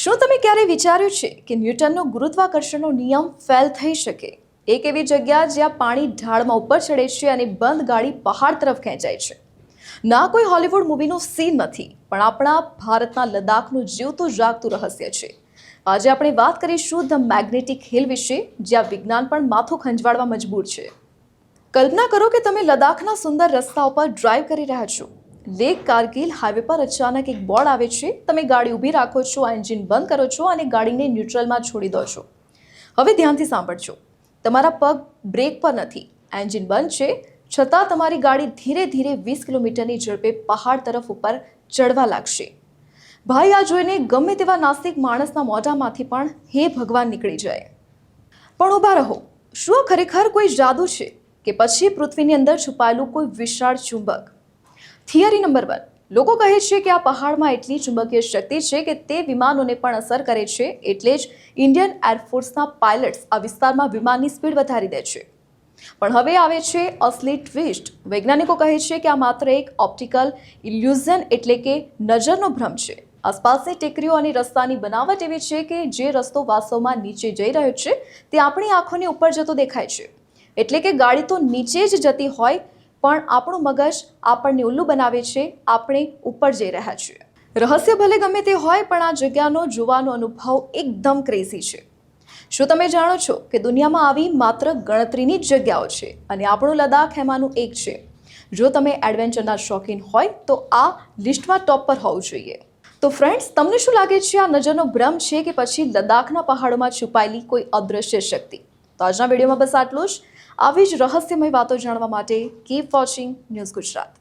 શું તમે ક્યારે વિચાર્યું છે કે ન્યૂટનનો ગુરુત્વાકર્ષણનો નિયમ ફેલ થઈ શકે? એક એવી જગ્યા જ્યાં પાણી ઢાળમાં ઉપર ચડે છે અને બંધ ગાડી પહાડ તરફ ખેંચાય છે. ના કોઈ હોલિવૂડ મૂવીનો સીન નથી, પણ આપણા ભારતના લદ્દાખનું જીવતું જાગતું રહસ્ય છે. આજે આપણે વાત કરીશું ધ મેગ્નેટિક હિલ વિશે, જ્યાં વિજ્ઞાન પણ માથું ખંજવાળવા મજબૂર છે. કલ્પના કરો કે તમે લદ્દાખના સુંદર રસ્તા ઉપર ડ્રાઈવ કરી રહ્યા છો. લેક કારગિલ હાઈવે પર અચાનક એક બોર્ડ આવે છે. તમે ગાડી ઊભી રાખો છો, એન્જિન બંધ કરો છો અને ગાડીને ન્યુટ્રલમાં છોડી દો છો. હવે ધ્યાનથી સાંભળજો. તમારા પગ બ્રેક પર નથી, એન્જિન બંધ છે, છતાં તમારી ગાડી ધીરે ધીરે 20 કિલોમીટરની ઝડપે પહાડ તરફ ઉપર ચડવા લાગશે. ભાઈ, આ જોઈને ગમે તેવા નાસ્તિક માણસના મોઢામાંથી પણ હે ભગવાન નીકળી જાય. પણ ઊભા રહો, શું આ ખરેખર કોઈ જાદુ છે કે પછી પૃથ્વીની અંદર છુપાયેલું કોઈ વિશાળ ચુંબક? Theory number 1. લોકો કહે છે કે આ પહાડમાં એટલી ચુંબકીય શક્તિ છે કે તે વિમાનોને પણ અસર કરે છે, એટલે જ ઇન્ડિયન એરફોર્સના પાયલટ્સ આ વિસ્તારમાં વિમાનની સ્પીડ વધારી દે છે. પણ હવે આવે છે અસલી ટ્વિસ્ટ. વૈજ્ઞાનિકો કહે છે કે આ માત્ર એક ઓપ્ટિકલ ઇલ્યુઝન એટલે કે નજરનો ભ્રમ છે. આસપાસની ટેકરીઓ અને રસ્તાની બનાવટ એવી છે કે જે રસ્તો વાસ્તવમાં નીચે જઈ રહ્યો છે તે આપણી આંખોની ઉપર જતો દેખાય છે. એટલે કે ગાડી તો નીચે જ જતી હોય, પણ આપણું મગજ આપણને ઉલ્લુ બનાવે છે, આપણે ઉપર જઈ રહ્યા છીએ. રહસ્ય ભલે ગમે તે હોય, પણ આ જગ્યાનો જોવાનો અનુભવ એકદમ ક્રેઝી છે. શું તમે જાણો છો કે દુનિયામાં આવી માત્ર ગણતરીની જ જગ્યાઓ છે અને આપણું લદ્દાખ એમાંનું એક છે. જો તમે એડવેન્ચરના શોખીન હોય તો આ લિસ્ટમાં ટોપ પર હોવું જોઈએ. તો ફ્રેન્ડ્સ, તમને શું લાગે છે, આ નજરનો ભ્રમ છે કે પછી લદ્દાખના પહાડોમાં છુપાયેલી કોઈ અદૃશ્ય શક્તિ? તો આજના વિડીયોમાં બસ આટલું જ. આવી જ રહસ્યમય વાતો જાણવા માટે કીપ વોચિંગ ન્યૂઝ ગુજરાત.